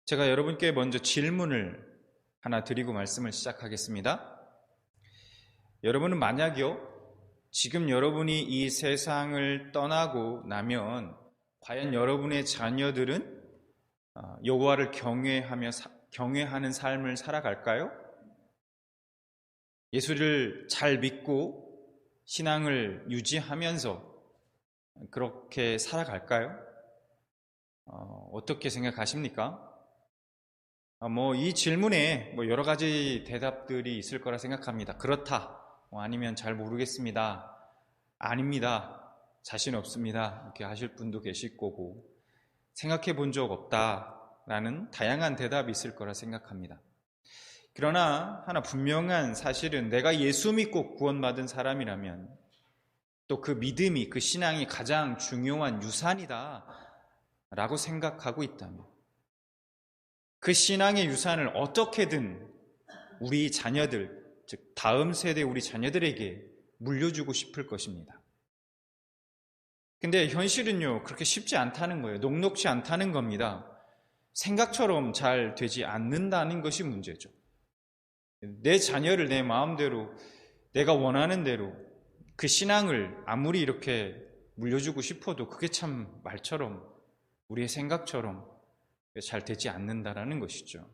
제가 여러분께 먼저 질문을 하나 드리고 말씀을 시작하겠습니다. 여러분은 만약요, 지금 여러분이 이 세상을 떠나고 나면 과연 여러분의 자녀들은 여호와를 경외하는 삶을 살아갈까요? 예수를 잘 믿고 신앙을 유지하면서 그렇게 살아갈까요? 어떻게 생각하십니까? 이 질문에 여러 가지 대답들이 있을 거라 생각합니다. 그렇다, 아니면 잘 모르겠습니다, 아닙니다, 자신 없습니다, 이렇게 하실 분도 계실 거고, 생각해 본 적 없다라는 다양한 대답이 있을 거라 생각합니다. 그러나 하나 분명한 사실은 내가 예수 믿고 구원받은 사람이라면 또 그 믿음이, 그 신앙이 가장 중요한 유산이다 라고 생각하고 있다면 그 신앙의 유산을 어떻게든 우리 자녀들, 즉 다음 세대 우리 자녀들에게 물려주고 싶을 것입니다. 근데 현실은요, 그렇게 쉽지 않다는 거예요. 녹록지 않다는 겁니다. 생각처럼 잘 되지 않는다는 것이 문제죠. 내 자녀를 내 마음대로, 내가 원하는 대로 그 신앙을 아무리 이렇게 물려주고 싶어도 그게 참 말처럼, 우리의 생각처럼 잘 되지 않는다라는 것이죠.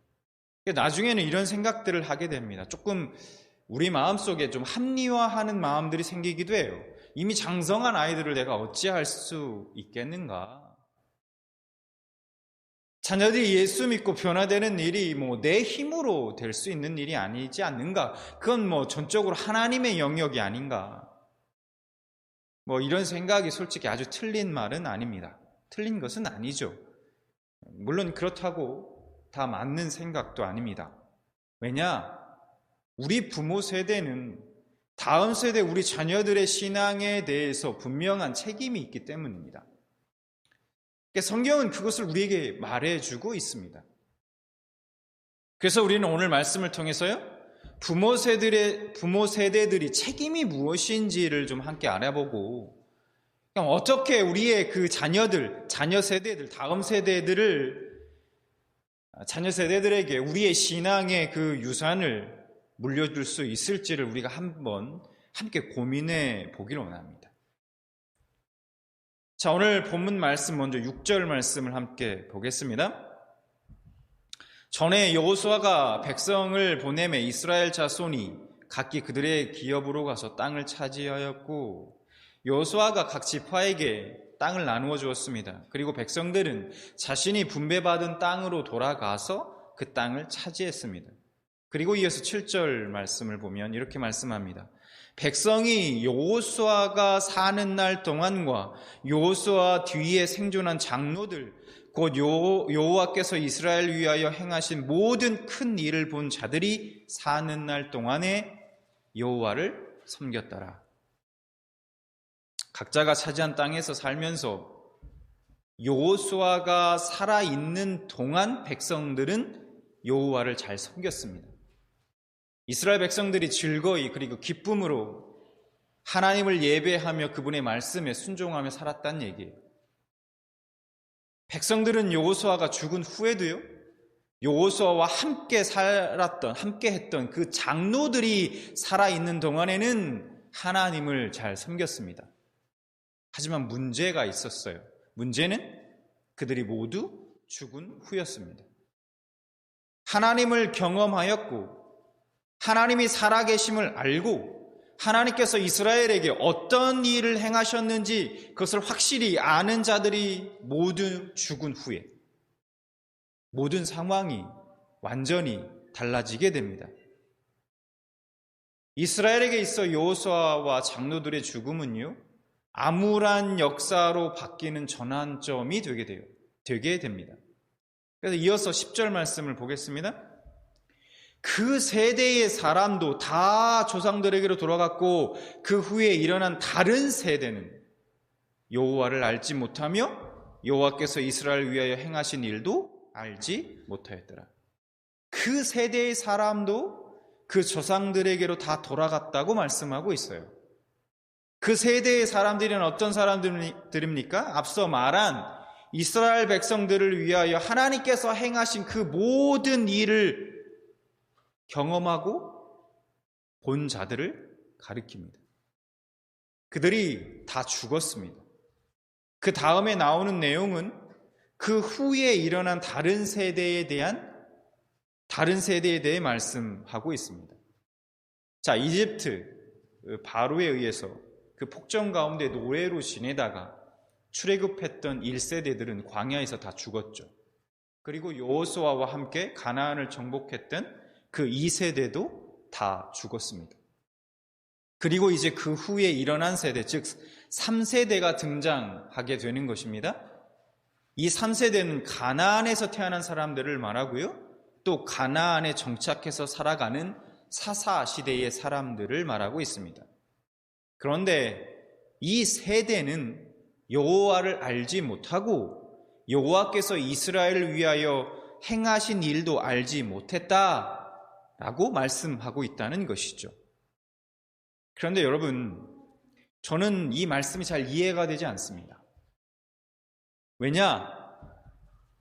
나중에는 이런 생각들을 하게 됩니다. 조금 우리 마음속에 좀 합리화하는 마음들이 생기기도 해요. 이미 장성한 아이들을 내가 어찌할 수 있겠는가? 자녀들이 예수 믿고 변화되는 일이 내 힘으로 될 수 있는 일이 아니지 않는가? 그건 전적으로 하나님의 영역이 아닌가? 이런 생각이 솔직히 아주 틀린 말은 아닙니다. 틀린 것은 아니죠. 물론 그렇다고 다 맞는 생각도 아닙니다. 왜냐? 우리 부모 세대는 다음 세대 우리 자녀들의 신앙에 대해서 분명한 책임이 있기 때문입니다. 성경은 그것을 우리에게 말해주고 있습니다. 그래서 우리는 오늘 말씀을 통해서요, 부모 세대들이 책임이 무엇인지를 좀 함께 알아보고, 어떻게 우리의 그 자녀 세대들, 다음 자녀 세대들에게 우리의 신앙의 그 유산을 물려줄 수 있을지를 우리가 한번 함께 고민해 보기를 원합니다. 자, 오늘 본문 말씀 먼저 6절 말씀을 함께 보겠습니다. 전에 여호수아가 백성을 보내매 이스라엘 자손이 각기 그들의 기업으로 가서 땅을 차지하였고, 여호수아가 각 지파에게 땅을 나누어 주었습니다. 그리고 백성들은 자신이 분배받은 땅으로 돌아가서 그 땅을 차지했습니다. 그리고 이어서 7절 말씀을 보면 이렇게 말씀합니다. 백성이 여호수아가 사는 날 동안과 여호수아 뒤에 생존한 장로들, 곧 여호와께서 이스라엘 위하여 행하신 모든 큰 일을 본 자들이 사는 날 동안에 여호와를 섬겼더라. 각자가 차지한 땅에서 살면서 여호수아가 살아있는 동안 백성들은 여호와를 잘 섬겼습니다. 이스라엘 백성들이 즐거이 그리고 기쁨으로 하나님을 예배하며 그분의 말씀에 순종하며 살았다는 얘기예요. 백성들은 여호수아가 죽은 후에도요, 여호수아와 함께 했던 그 장로들이 살아있는 동안에는 하나님을 잘 섬겼습니다. 하지만 문제가 있었어요. 문제는 그들이 모두 죽은 후였습니다. 하나님을 경험하였고 하나님이 살아계심을 알고 하나님께서 이스라엘에게 어떤 일을 행하셨는지 그것을 확실히 아는 자들이 모두 죽은 후에 모든 상황이 완전히 달라지게 됩니다. 이스라엘에게 있어 여호수아와 장로들의 죽음은요, 암울한 역사로 바뀌는 전환점이 되게 됩니다. 그래서 이어서 10절 말씀을 보겠습니다. 그 세대의 사람도 다 조상들에게로 돌아갔고 그 후에 일어난 다른 세대는 여호와를 알지 못하며 여호와께서 이스라엘 위하여 행하신 일도 알지 못하였더라. 그 세대의 사람도 그 조상들에게로 다 돌아갔다고 말씀하고 있어요. 그 세대의 사람들은 어떤 사람들입니까? 앞서 말한 이스라엘 백성들을 위하여 하나님께서 행하신 그 모든 일을 경험하고 본 자들을 가리킵니다. 그들이 다 죽었습니다. 그 다음에 나오는 내용은 그 후에 일어난 다른 세대에 대해 말씀하고 있습니다. 자, 이집트 바로에 의해서 그 폭정 가운데 노예로 지내다가 출애굽했던 1세대들은 광야에서 다 죽었죠. 그리고 여호수아와 함께 가나안을 정복했던 그 2세대도 다 죽었습니다. 그리고 이제 그 후에 일어난 세대, 즉 3세대가 등장하게 되는 것입니다. 이 3세대는 가나안에서 태어난 사람들을 말하고요. 또 가나안에 정착해서 살아가는 사사 시대의 사람들을 말하고 있습니다. 그런데 이 세대는 여호와를 알지 못하고 여호와께서 이스라엘을 위하여 행하신 일도 알지 못했다라고 말씀하고 있다는 것이죠. 그런데 여러분, 저는 이 말씀이 잘 이해가 되지 않습니다. 왜냐?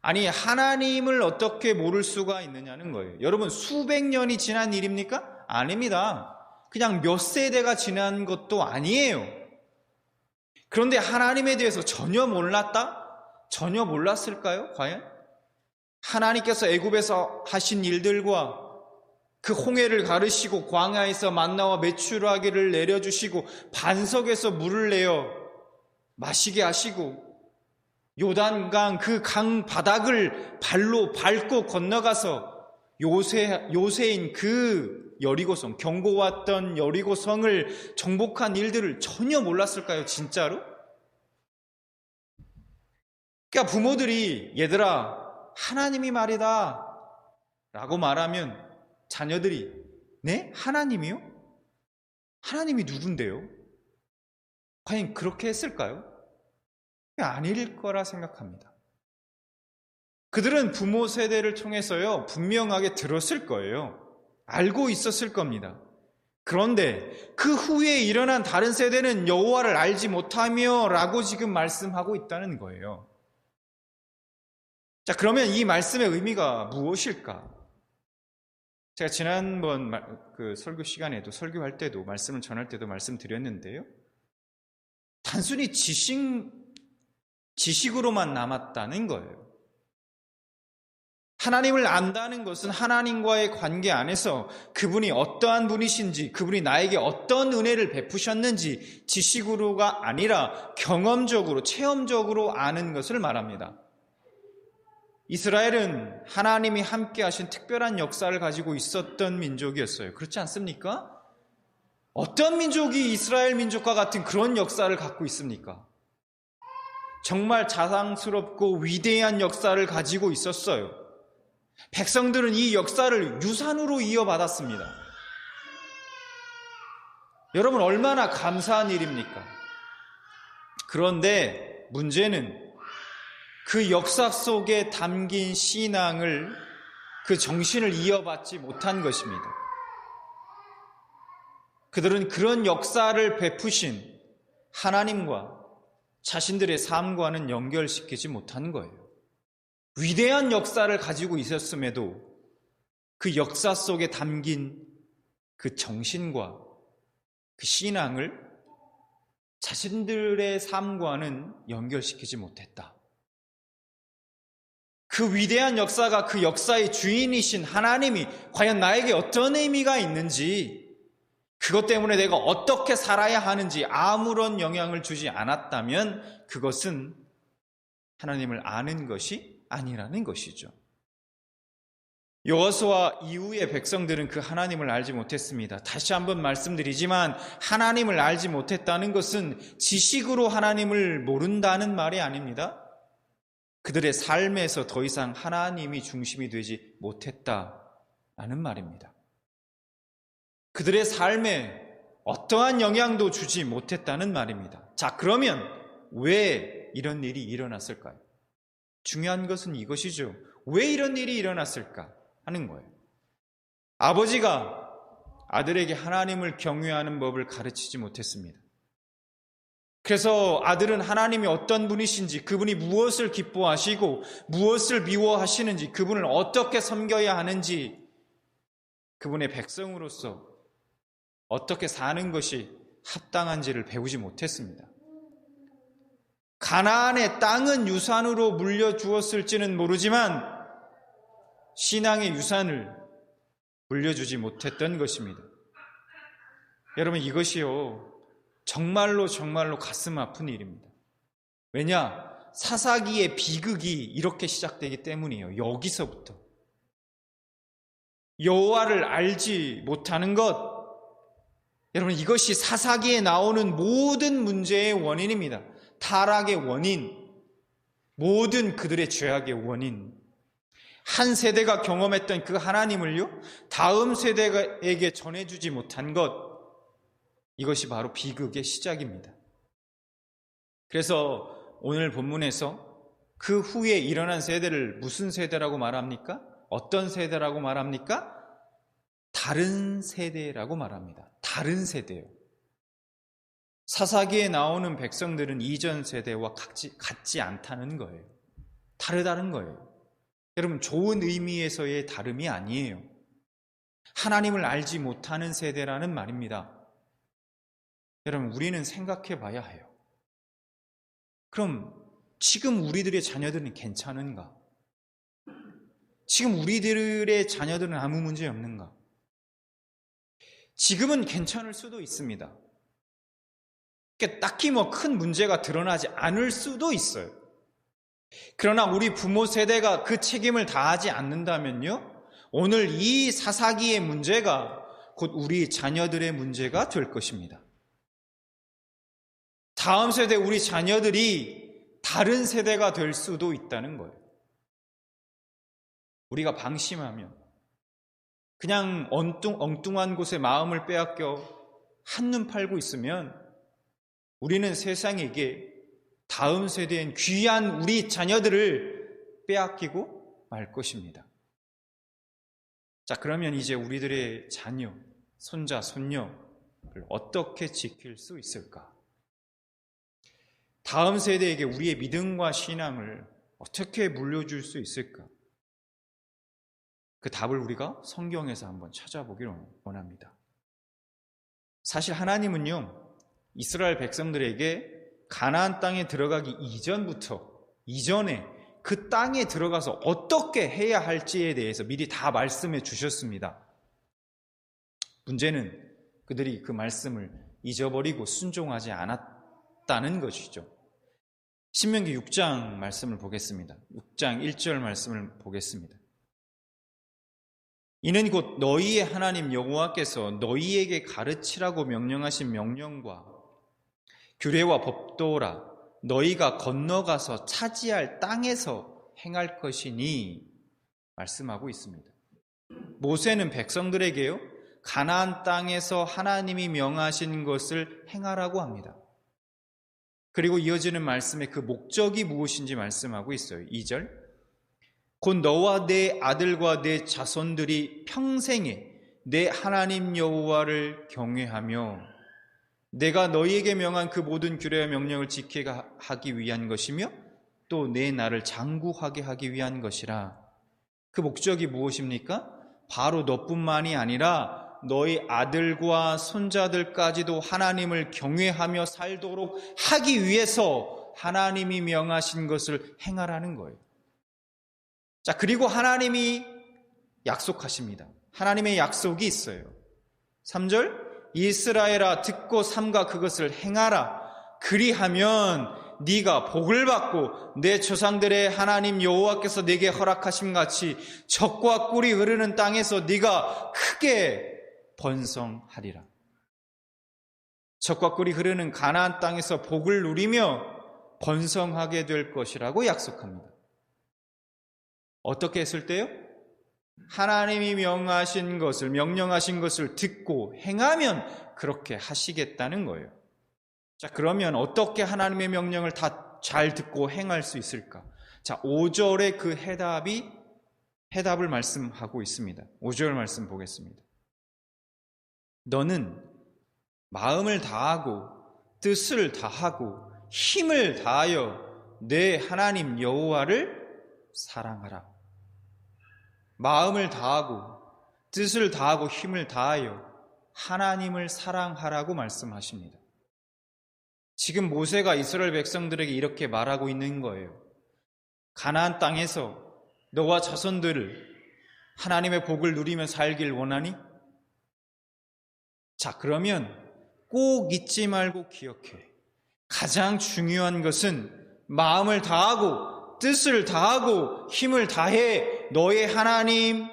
아니, 하나님을 어떻게 모를 수가 있느냐는 거예요. 여러분, 수백 년이 지난 일입니까? 아닙니다. 그냥 몇 세대가 지난 것도 아니에요. 그런데 하나님에 대해서 전혀 몰랐다? 전혀 몰랐을까요? 과연? 하나님께서 애굽에서 하신 일들과 그 홍해를 가르시고 광야에서 만나와 메추라기를 내려주시고 반석에서 물을 내어 마시게 하시고 요단강 그 강 바닥을 발로 밟고 건너가서 요새인 그 여리고성, 경고왔던 여리고성을 정복한 일들을 전혀 몰랐을까요? 진짜로? 그러니까 부모들이 얘들아 하나님이 말이다 라고 말하면 자녀들이 네? 하나님이요? 하나님이 누군데요? 과연 그렇게 했을까요? 아닐 거라 생각합니다. 그들은 부모 세대를 통해서요 분명하게 들었을 거예요. 알고 있었을 겁니다. 그런데 그 후에 일어난 다른 세대는 여호와를 알지 못하며 라고 지금 말씀하고 있다는 거예요. 자, 그러면 이 말씀의 의미가 무엇일까? 제가 지난번 그 설교 시간에도 설교할 때도 말씀을 전할 때도 말씀드렸는데요. 단순히 지식으로만 남았다는 거예요. 하나님을 안다는 것은 하나님과의 관계 안에서 그분이 어떠한 분이신지, 그분이 나에게 어떤 은혜를 베푸셨는지 지식으로가 아니라 경험적으로, 체험적으로 아는 것을 말합니다. 이스라엘은 하나님이 함께 하신 특별한 역사를 가지고 있었던 민족이었어요. 그렇지 않습니까? 어떤 민족이 이스라엘 민족과 같은 그런 역사를 갖고 있습니까? 정말 자랑스럽고 위대한 역사를 가지고 있었어요. 백성들은 이 역사를 유산으로 이어받았습니다. 여러분, 얼마나 감사한 일입니까? 그런데 문제는 그 역사 속에 담긴 신앙을, 그 정신을 이어받지 못한 것입니다. 그들은 그런 역사를 베푸신 하나님과 자신들의 삶과는 연결시키지 못한 거예요. 위대한 역사를 가지고 있었음에도 그 역사 속에 담긴 그 정신과 그 신앙을 자신들의 삶과는 연결시키지 못했다. 그 위대한 역사가 그 역사의 주인이신 하나님이 과연 나에게 어떤 의미가 있는지, 그것 때문에 내가 어떻게 살아야 하는지 아무런 영향을 주지 않았다면 그것은 하나님을 아는 것이 아니라는 것이죠. 여호수아 이후의 백성들은 그 하나님을 알지 못했습니다. 다시 한번 말씀드리지만 하나님을 알지 못했다는 것은 지식으로 하나님을 모른다는 말이 아닙니다. 그들의 삶에서 더 이상 하나님이 중심이 되지 못했다라는 말입니다. 그들의 삶에 어떠한 영향도 주지 못했다는 말입니다. 자, 그러면 왜 이런 일이 일어났을까요? 중요한 것은 이것이죠. 왜 이런 일이 일어났을까 하는 거예요. 아버지가 아들에게 하나님을 경외하는 법을 가르치지 못했습니다. 그래서 아들은 하나님이 어떤 분이신지, 그분이 무엇을 기뻐하시고 무엇을 미워하시는지, 그분을 어떻게 섬겨야 하는지, 그분의 백성으로서 어떻게 사는 것이 합당한지를 배우지 못했습니다. 가나안의 땅은 유산으로 물려주었을지는 모르지만 신앙의 유산을 물려주지 못했던 것입니다. 여러분, 이것이요 정말로 가슴 아픈 일입니다. 왜냐? 사사기의 비극이 이렇게 시작되기 때문이에요. 여기서부터 여호와를 알지 못하는 것, 여러분, 이것이 사사기에 나오는 모든 문제의 원인입니다. 타락의 원인, 모든 그들의 죄악의 원인. 한 세대가 경험했던 그 하나님을요, 다음 세대에게 전해주지 못한 것, 이것이 바로 비극의 시작입니다. 그래서 오늘 본문에서 그 후에 일어난 세대를 무슨 세대라고 말합니까? 어떤 세대라고 말합니까? 다른 세대라고 말합니다. 다른 세대요. 사사기에 나오는 백성들은 이전 세대와 같지 않다는 거예요. 다르다는 거예요. 여러분, 좋은 의미에서의 다름이 아니에요. 하나님을 알지 못하는 세대라는 말입니다. 여러분, 우리는 생각해 봐야 해요. 그럼 지금 우리들의 자녀들은 괜찮은가? 지금 우리들의 자녀들은 아무 문제 없는가? 지금은 괜찮을 수도 있습니다. 딱히 큰 문제가 드러나지 않을 수도 있어요. 그러나 우리 부모 세대가 그 책임을 다하지 않는다면요, 오늘 이 사사기의 문제가 곧 우리 자녀들의 문제가 될 것입니다. 다음 세대 우리 자녀들이 다른 세대가 될 수도 있다는 거예요. 우리가 방심하면, 그냥 엉뚱한 곳에 마음을 빼앗겨 한눈 팔고 있으면 우리는 세상에게 다음 세대인 귀한 우리 자녀들을 빼앗기고 말 것입니다. 자, 그러면 이제 우리들의 자녀, 손자, 손녀를 어떻게 지킬 수 있을까? 다음 세대에게 우리의 믿음과 신앙을 어떻게 물려줄 수 있을까? 그 답을 우리가 성경에서 한번 찾아보기를 원합니다. 사실 하나님은요, 이스라엘 백성들에게 가나안 땅에 들어가기 이전에 그 땅에 들어가서 어떻게 해야 할지에 대해서 미리 다 말씀해 주셨습니다. 문제는 그들이 그 말씀을 잊어버리고 순종하지 않았다는 것이죠. 신명기 6장 말씀을 보겠습니다. 6장 1절 말씀을 보겠습니다. 이는 곧 너희의 하나님 여호와께서 너희에게 가르치라고 명령하신 명령과 규례와 법도라 너희가 건너가서 차지할 땅에서 행할 것이니 말씀하고 있습니다. 모세는 백성들에게요, 가나안 땅에서 하나님이 명하신 것을 행하라고 합니다. 그리고 이어지는 말씀에 그 목적이 무엇인지 말씀하고 있어요. 2절. 곧 너와 내 아들과 내 자손들이 평생에 내 하나님 여호와를 경외하며 내가 너희에게 명한 그 모든 규례와 명령을 지키게 하기 위한 것이며 또 내 나를 장구하게 하기 위한 것이라. 그 목적이 무엇입니까? 바로 너뿐만이 아니라 너희 아들과 손자들까지도 하나님을 경외하며 살도록 하기 위해서 하나님이 명하신 것을 행하라는 거예요. 자, 그리고 하나님이 약속하십니다. 하나님의 약속이 있어요. 3절, 이스라엘아 듣고 삼가 그것을 행하라. 그리하면 네가 복을 받고 내 조상들의 하나님 여호와께서 네게 허락하심 같이 젖과 꿀이 흐르는 땅에서 네가 크게 번성하리라. 젖과 꿀이 흐르는 가나안 땅에서 복을 누리며 번성하게 될 것이라고 약속합니다. 어떻게 했을 때요? 하나님이 명령하신 것을 듣고 행하면 그렇게 하시겠다는 거예요. 자, 그러면 어떻게 하나님의 명령을 다 잘 듣고 행할 수 있을까? 자, 5절의 그 해답을 말씀하고 있습니다. 5절 말씀 보겠습니다. 너는 마음을 다하고 뜻을 다하고 힘을 다하여 내 하나님 여호와를 사랑하라. 마음을 다하고 뜻을 다하고 힘을 다하여 하나님을 사랑하라고 말씀하십니다. 지금 모세가 이스라엘 백성들에게 이렇게 말하고 있는 거예요. 가나안 땅에서 너와 자손들을 하나님의 복을 누리며 살길 원하니? 자, 그러면 꼭 잊지 말고 기억해. 가장 중요한 것은 마음을 다하고 뜻을 다하고 힘을 다해 너의 하나님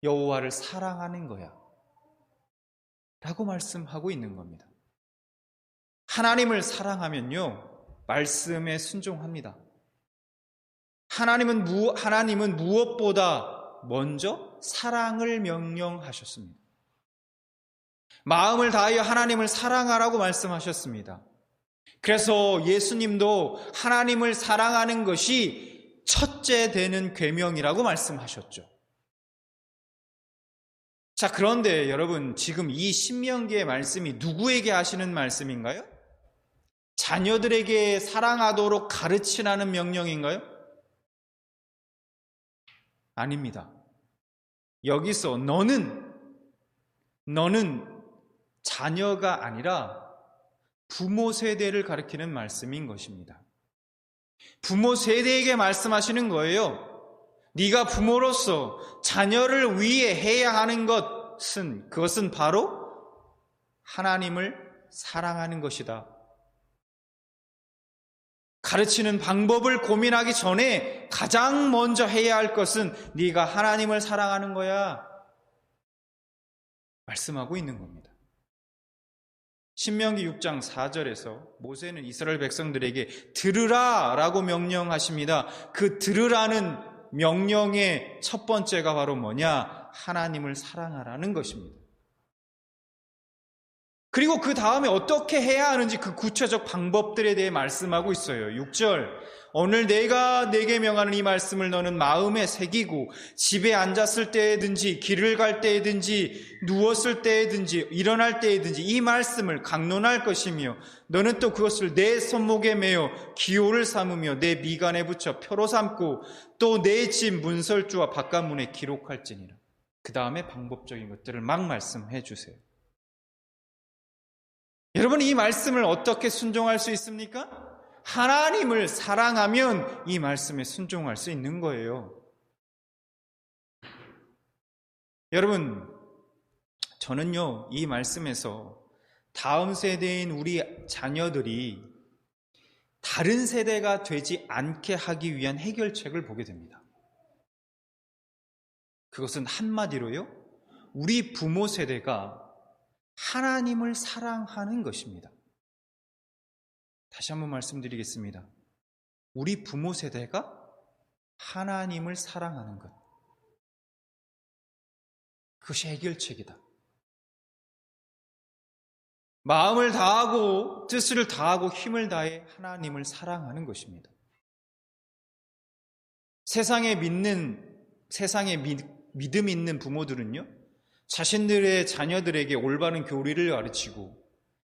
여호와를 사랑하는 거야 라고 말씀하고 있는 겁니다. 하나님을 사랑하면요, 말씀에 순종합니다. 하나님은 무엇보다 먼저 사랑을 명령하셨습니다. 마음을 다하여 하나님을 사랑하라고 말씀하셨습니다. 그래서 예수님도 하나님을 사랑하는 것이 첫째 되는 계명이라고 말씀하셨죠. 자, 그런데 여러분, 지금 이 신명기의 말씀이 누구에게 하시는 말씀인가요? 자녀들에게 사랑하도록 가르치라는 명령인가요? 아닙니다. 여기서 너는 자녀가 아니라 부모 세대를 가리키는 말씀인 것입니다. 부모 세대에게 말씀하시는 거예요. 네가 부모로서 자녀를 위해 해야 하는 그것은 바로 하나님을 사랑하는 것이다. 가르치는 방법을 고민하기 전에 가장 먼저 해야 할 것은 네가 하나님을 사랑하는 거야. 말씀하고 있는 겁니다. 신명기 6장 4절에서 모세는 이스라엘 백성들에게 들으라 라고 명령하십니다. 그 들으라는 명령의 첫 번째가 바로 뭐냐? 하나님을 사랑하라는 것입니다. 그리고 그 다음에 어떻게 해야 하는지 그 구체적 방법들에 대해 말씀하고 있어요. 6절, 오늘 내가 내게 명하는 이 말씀을 너는 마음에 새기고 집에 앉았을 때든지 길을 갈 때든지 누웠을 때든지 일어날 때든지 이 말씀을 강론할 것이며 너는 또 그것을 내 손목에 매어 기호를 삼으며 내 미간에 붙여 표로 삼고 또 내 집 문설주와 바깥문에 기록할지니라. 그 다음에 방법적인 것들을 막 말씀해 주세요. 여러분, 이 말씀을 어떻게 순종할 수 있습니까? 하나님을 사랑하면 이 말씀에 순종할 수 있는 거예요. 여러분, 저는요, 이 말씀에서 다음 세대인 우리 자녀들이 다른 세대가 되지 않게 하기 위한 해결책을 보게 됩니다. 그것은 한마디로요, 우리 부모 세대가 하나님을 사랑하는 것입니다. 다시 한번 말씀드리겠습니다. 우리 부모 세대가 하나님을 사랑하는 것. 그것이 해결책이다. 마음을 다하고 뜻을 다하고 힘을 다해 하나님을 사랑하는 것입니다. 세상에 믿음 있는 부모들은요, 자신들의 자녀들에게 올바른 교리를 가르치고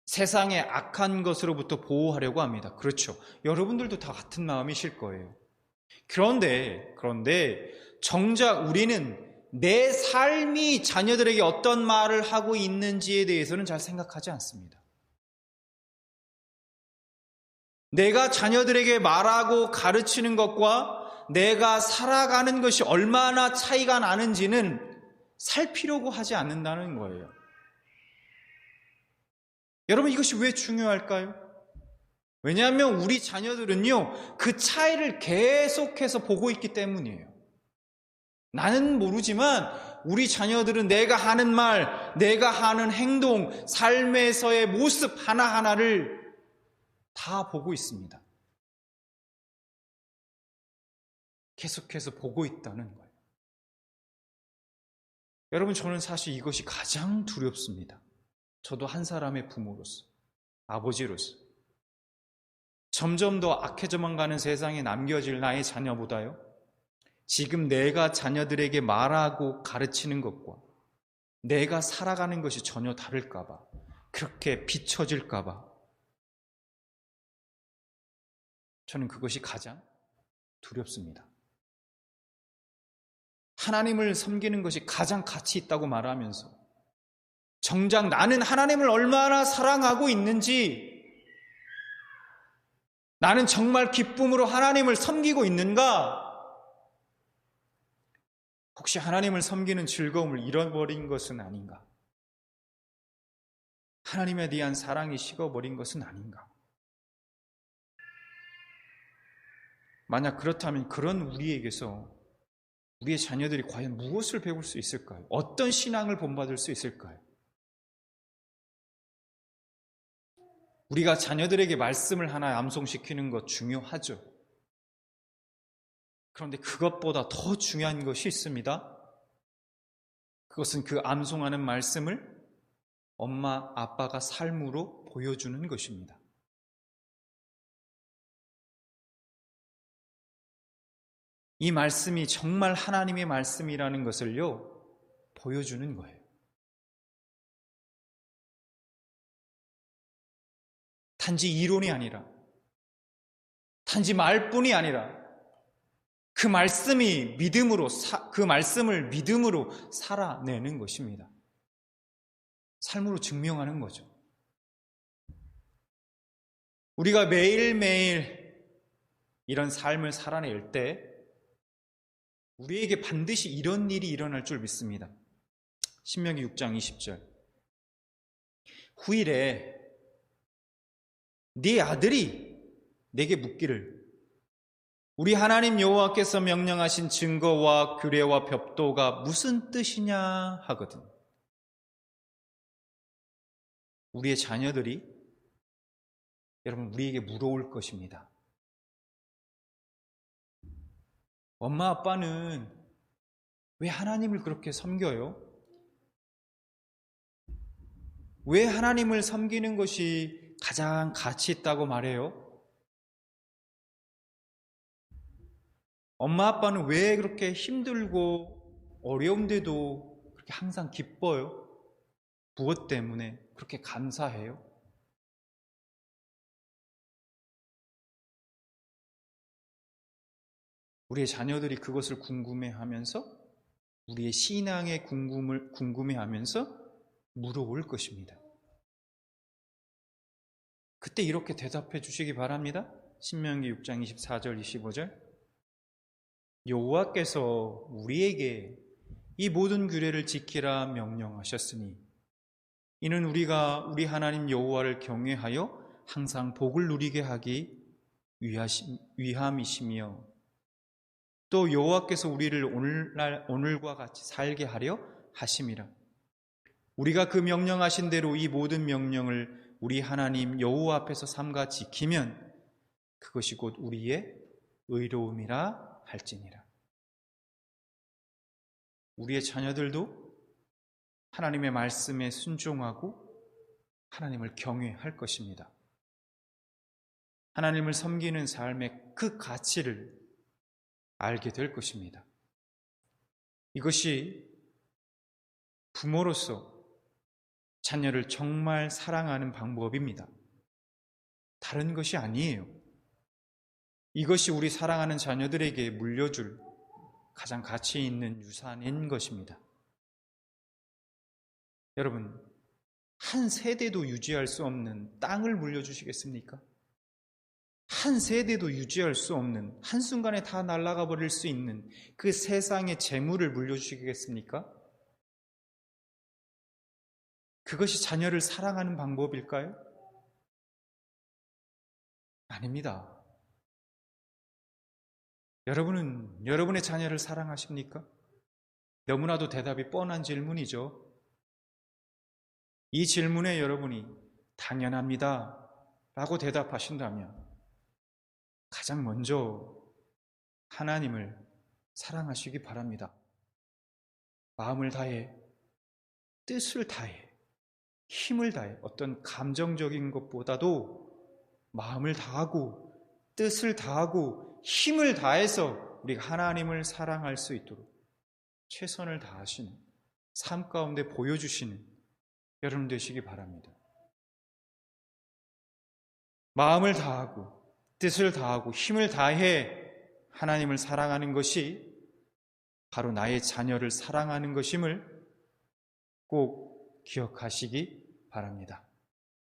세상의 악한 것으로부터 보호하려고 합니다. 그렇죠. 여러분들도 다 같은 마음이실 거예요. 그런데 정작 우리는 내 삶이 자녀들에게 어떤 말을 하고 있는지에 대해서는 잘 생각하지 않습니다. 내가 자녀들에게 말하고 가르치는 것과 내가 살아가는 것이 얼마나 차이가 나는지는 살피려고 하지 않는다는 거예요. 여러분, 이것이 왜 중요할까요? 왜냐하면 우리 자녀들은요, 그 차이를 계속해서 보고 있기 때문이에요. 나는 모르지만 우리 자녀들은 내가 하는 말, 내가 하는 행동, 삶에서의 모습 하나하나를 다 보고 있습니다. 계속해서 보고 있다는 거예요. 여러분, 저는 사실 이것이 가장 두렵습니다. 저도 한 사람의 부모로서, 아버지로서. 점점 더 악해져만 가는 세상에 남겨질 나의 자녀보다요, 지금 내가 자녀들에게 말하고 가르치는 것과 내가 살아가는 것이 전혀 다를까 봐 그렇게 비춰질까 봐 저는 그것이 가장 두렵습니다. 하나님을 섬기는 것이 가장 가치 있다고 말하면서 정작 나는 하나님을 얼마나 사랑하고 있는지, 나는 정말 기쁨으로 하나님을 섬기고 있는가? 혹시 하나님을 섬기는 즐거움을 잃어버린 것은 아닌가? 하나님에 대한 사랑이 식어버린 것은 아닌가? 만약 그렇다면 그런 우리에게서 우리의 자녀들이 과연 무엇을 배울 수 있을까요? 어떤 신앙을 본받을 수 있을까요? 우리가 자녀들에게 말씀을 하나 암송시키는 것 중요하죠. 그런데 그것보다 더 중요한 것이 있습니다. 그것은 그 암송하는 말씀을 엄마, 아빠가 삶으로 보여주는 것입니다. 이 말씀이 정말 하나님의 말씀이라는 것을요, 보여주는 거예요. 단지 이론이 아니라, 단지 말뿐이 아니라, 그 말씀을 믿음으로 살아내는 것입니다. 삶으로 증명하는 거죠. 우리가 매일매일 이런 삶을 살아낼 때 우리에게 반드시 이런 일이 일어날 줄 믿습니다. 신명기 6장 20절. 후일에 네 아들이 내게 묻기를 우리 하나님 여호와께서 명령하신 증거와 규례와 벽도가 무슨 뜻이냐 하거든. 우리의 자녀들이 여러분 우리에게 물어올 것입니다. 엄마 아빠는 왜 하나님을 그렇게 섬겨요? 왜 하나님을 섬기는 것이 가장 가치 있다고 말해요? 엄마 아빠는 왜 그렇게 힘들고 어려운데도 그렇게 항상 기뻐요? 무엇 때문에 그렇게 감사해요? 우리의 자녀들이 그것을 궁금해하면서 우리의 신앙의 궁금해하면서 물어올 것입니다. 그때 이렇게 대답해 주시기 바랍니다. 신명기 6장 24절 25절. 여호와께서 우리에게 이 모든 규례를 지키라 명령하셨으니 이는 우리가 우리 하나님 여호와를 경외하여 항상 복을 누리게 하기 위함이시며 또 여호와께서 우리를 오늘과 같이 살게 하려 하심이라. 우리가 그 명령하신 대로 이 모든 명령을 우리 하나님 여호와 앞에서 삼가 지키면 그것이 곧 우리의 의로움이라 할지니라. 우리의 자녀들도 하나님의 말씀에 순종하고 하나님을 경외할 것입니다. 하나님을 섬기는 삶의 그 가치를 알게 될 것입니다. 이것이 부모로서 자녀를 정말 사랑하는 방법입니다. 다른 것이 아니에요. 이것이 우리 사랑하는 자녀들에게 물려줄 가장 가치 있는 유산인 것입니다. 여러분, 한 세대도 유지할 수 없는 땅을 물려주시겠습니까? 한 세대도 유지할 수 없는, 한순간에 다 날아가 버릴 수 있는 그 세상의 재물을 물려주시겠습니까? 그것이 자녀를 사랑하는 방법일까요? 아닙니다. 여러분은 여러분의 자녀를 사랑하십니까? 너무나도 대답이 뻔한 질문이죠. 이 질문에 여러분이 당연합니다 라고 대답하신다면 가장 먼저 하나님을 사랑하시기 바랍니다. 마음을 다해, 뜻을 다해, 힘을 다해, 어떤 감정적인 것보다도 마음을 다하고 뜻을 다하고 힘을 다해서 우리가 하나님을 사랑할 수 있도록 최선을 다하시는 삶 가운데 보여주시는 여러분 되시기 바랍니다. 마음을 다하고 뜻을 다하고 힘을 다해 하나님을 사랑하는 것이 바로 나의 자녀를 사랑하는 것임을 꼭 기억하시기 바랍니다.